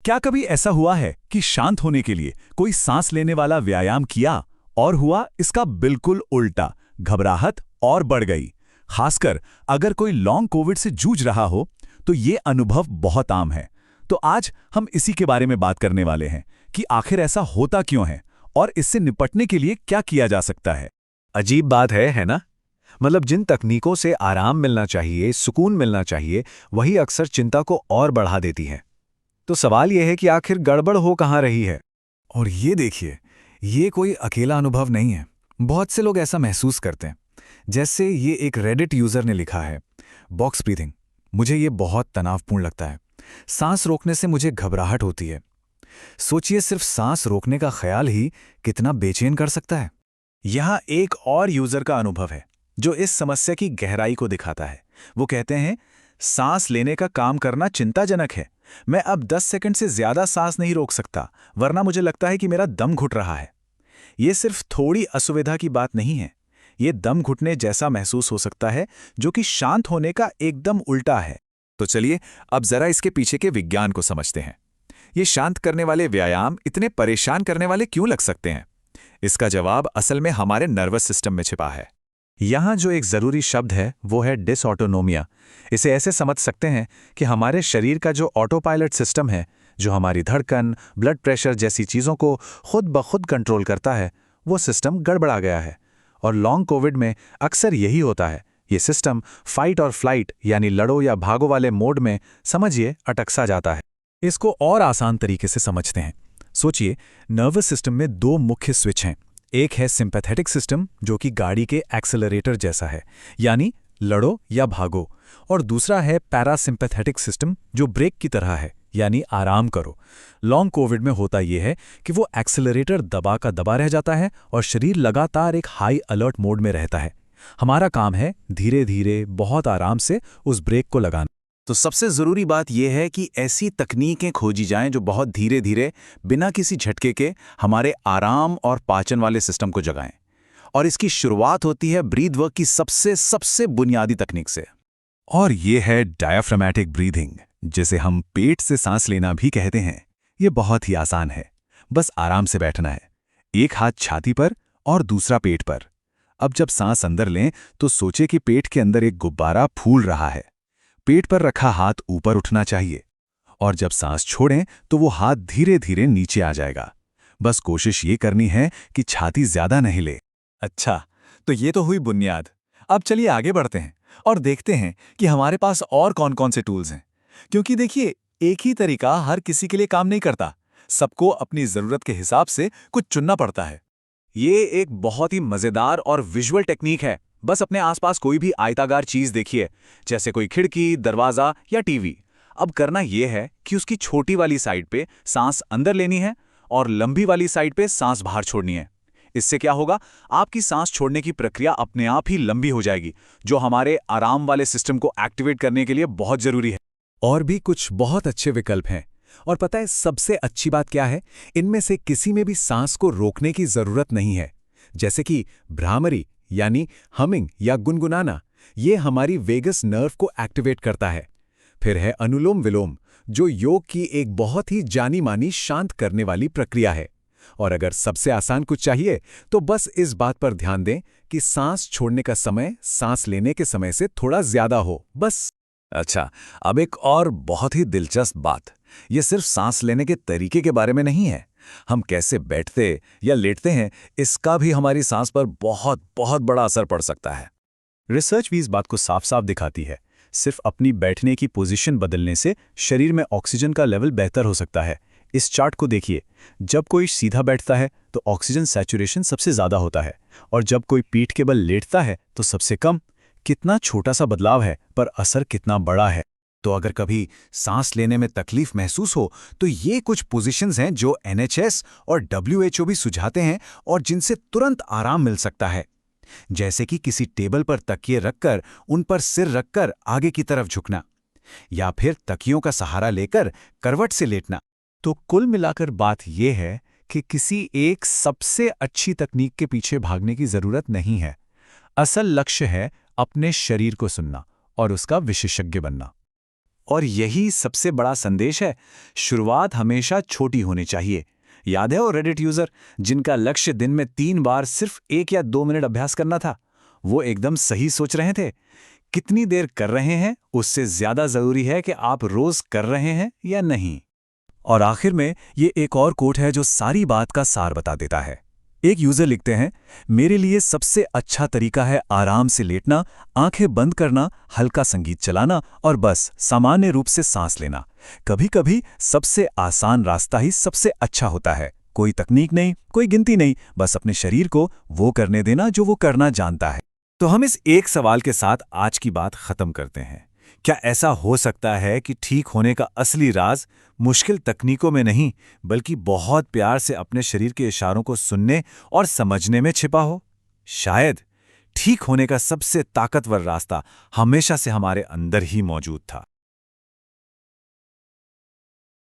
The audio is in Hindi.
क्या कभी ऐसा हुआ है कि शांत होने के लिए कोई सांस लेने वाला व्यायाम किया और हुआ इसका बिल्कुल उल्टा, घबराहट और बढ़ गई? खासकर अगर कोई लॉन्ग कोविड से जूझ रहा हो तो ये अनुभव बहुत आम है। तो आज हम इसी के बारे में बात करने वाले हैं कि आखिर ऐसा होता क्यों है और इससे निपटने के लिए क्या किया जा सकता है। अजीब बात है ना? मतलब जिन तकनीकों से आराम मिलना चाहिए, सुकून मिलना चाहिए, वही अक्सर चिंता को और बढ़ा देती हैं। तो सवाल यह है कि आखिर गड़बड़ हो कहाँ रही है? और ये देखिए, ये कोई अकेला अनुभव नहीं है। बहुत से लोग ऐसा महसूस करते हैं। जैसे ये एक रेडिट यूजर ने लिखा है, बॉक्स ब्रीथिंग मुझे ये बहुत तनावपूर्ण लगता है। सांस रोकने से मुझे घबराहट होती है। सोचिए, सिर्फ सांस रोकने का ख्याल ही कितना बेचैन कर सकता है। यहाँ एक और यूजर का अनुभव है जो इस समस्या की गहराई को दिखाता है। वो कहते हैं, सांस लेने का काम करना चिंताजनक है। मैं अब 10 सेकंड से ज्यादा सांस नहीं रोक सकता, वरना मुझे लगता है कि मेरा दम घुट रहा है। ये सिर्फ थोड़ी असुविधा की बात नहीं है, ये दम घुटने जैसा महसूस हो सकता है, जो कि शांत होने का एकदम उल्टा है। तो चलिए अब जरा इसके पीछे के विज्ञान को समझते हैं। ये शांत करने वाले व्यायाम इतने परेशान करने वाले क्यों लग सकते हैं? इसका जवाब असल में हमारे नर्वस सिस्टम में छिपा है। यहाँ जो एक जरूरी शब्द है वो है डिसऑटोनोमिया। इसे ऐसे समझ सकते हैं कि हमारे शरीर का जो ऑटो पायलट सिस्टम है, जो हमारी धड़कन, ब्लड प्रेशर जैसी चीज़ों को खुद ब खुद कंट्रोल करता है, वो सिस्टम गड़बड़ा गया है। और लॉन्ग कोविड में अक्सर यही होता है। ये सिस्टम फाइट और फ्लाइट यानी लड़ो या भागो वाले मोड में, समझिए, अटक सा जाता है। इसको और आसान तरीके से समझते हैं। सोचिए, नर्वस सिस्टम में दो मुख्य स्विच हैं। एक है सिंपैथेटिक सिस्टम, जो कि गाड़ी के एक्सेलरेटर जैसा है, यानी लड़ो या भागो, और दूसरा है पैरासिम्पैथेटिक सिस्टम, जो ब्रेक की तरह है, यानी आराम करो। लॉन्ग कोविड में होता यह है कि वो एक्सेलरेटर दबा का दबा रह जाता है और शरीर लगातार एक हाई अलर्ट मोड में रहता है। हमारा काम है धीरे धीरे, बहुत आराम से उस ब्रेक को लगाना। तो सबसे ज़रूरी बात यह है कि ऐसी तकनीकें खोजी जाएं जो बहुत धीरे धीरे, बिना किसी झटके के, हमारे आराम और पाचन वाले सिस्टम को जगाएं। और इसकी शुरुआत होती है ब्रीथ वर्क की सबसे बुनियादी तकनीक से। और ये है डायाफ्रामेटिक ब्रीथिंग, जिसे हम पेट से सांस लेना भी कहते हैं। ये बहुत ही आसान है, बस आराम से बैठना है। एक हाथ छाती पर और दूसरा पेट पर। अब जब सांस अंदर लें तो सोचे कि पेट के अंदर एक गुब्बारा फूल रहा है। पेट पर रखा हाथ ऊपर उठना चाहिए और जब सांस छोड़ें तो वो हाथ धीरे धीरे नीचे आ जाएगा। बस कोशिश ये करनी है कि छाती ज्यादा नहीं ले। अच्छा, तो ये तो हुई बुनियाद। अब चलिए आगे बढ़ते हैं और देखते हैं कि हमारे पास और कौन कौन से टूल्स हैं। क्योंकि देखिए, एक ही तरीका हर किसी के लिए काम नहीं करता। सबको अपनी जरूरत के हिसाब से कुछ चुनना पड़ता है। ये एक बहुत ही मजेदार और विजुअल टेक्निक है। बस अपने आसपास कोई भी आयताकार चीज देखिए, जैसे कोई खिड़की, दरवाजा या टीवी। अब करना यह है कि उसकी छोटी वाली साइड पे सांस अंदर लेनी है और लंबी वाली साइड पे सांस बाहर छोड़नी है। इससे क्या होगा, आपकी सांस छोड़ने की प्रक्रिया अपने आप ही लंबी हो जाएगी, जो हमारे आराम वाले सिस्टम को एक्टिवेट करने के लिए बहुत जरूरी है। और भी कुछ बहुत अच्छे विकल्प हैं। और पता है सबसे अच्छी बात क्या है? इनमें से किसी में भी सांस को रोकने की जरूरत नहीं है। जैसे कि भ्रामरी यानी हमिंग या गुनगुनाना, ये हमारी वेगस नर्व को एक्टिवेट करता है। फिर है अनुलोम विलोम, जो योग की एक बहुत ही जानी मानी शांत करने वाली प्रक्रिया है। और अगर सबसे आसान कुछ चाहिए तो बस इस बात पर ध्यान दें कि सांस छोड़ने का समय सांस लेने के समय से थोड़ा ज्यादा हो, बस। अच्छा, अब एक और बहुत ही दिलचस्प बात। ये सिर्फ सांस लेने के तरीके के बारे में नहीं है। हम कैसे बैठते या लेटते हैं, इसका भी हमारी सांस पर बहुत बहुत बड़ा असर पड़ सकता है। रिसर्च भी इस बात को साफ साफ दिखाती है। सिर्फ अपनी बैठने की पोजीशन बदलने से शरीर में ऑक्सीजन का लेवल बेहतर हो सकता है। इस चार्ट को देखिए, जब कोई सीधा बैठता है तो ऑक्सीजन सैचुरेशन सबसे ज्यादा होता है और जब कोई पीठ के बल लेटता है तो सबसे कम। कितना छोटा सा बदलाव है, पर असर कितना बड़ा है। तो अगर कभी सांस लेने में तकलीफ महसूस हो तो ये कुछ पोजीशंस हैं जो NHS और WHO भी सुझाते हैं और जिनसे तुरंत आराम मिल सकता है। जैसे कि किसी टेबल पर तकिए रखकर उन पर सिर रखकर आगे की तरफ झुकना, या फिर तकियों का सहारा लेकर करवट से लेटना। तो कुल मिलाकर बात यह है कि किसी एक सबसे अच्छी तकनीक के पीछे भागने की जरूरत नहीं है। असल लक्ष्य है अपने शरीर को सुनना और उसका विशेषज्ञ बनना। और यही सबसे बड़ा संदेश है, शुरुआत हमेशा छोटी होनी चाहिए। याद है वो रेडिट यूजर जिनका लक्ष्य दिन में 3 बार सिर्फ 1 या 2 मिनट अभ्यास करना था? वो एकदम सही सोच रहे थे। कितनी देर कर रहे हैं उससे ज्यादा जरूरी है कि आप रोज कर रहे हैं या नहीं। और आखिर में ये एक और कोट है जो सारी बात का सार बता देता है। एक यूजर लिखते हैं, मेरे लिए सबसे अच्छा तरीका है आराम से लेटना, आंखें बंद करना, हल्का संगीत चलाना और बस सामान्य रूप से सांस लेना। कभी-कभी सबसे आसान रास्ता ही सबसे अच्छा होता है। कोई तकनीक नहीं, कोई गिनती नहीं, बस अपने शरीर को वो करने देना जो वो करना जानता है। तो हम इस एक सवाल के साथ आज की बात खत्म करते हैं। क्या ऐसा हो सकता है कि ठीक होने का असली राज मुश्किल तकनीकों में नहीं, बल्कि बहुत प्यार से अपने शरीर के इशारों को सुनने और समझने में छिपा हो? शायद ठीक होने का सबसे ताकतवर रास्ता हमेशा से हमारे अंदर ही मौजूद था।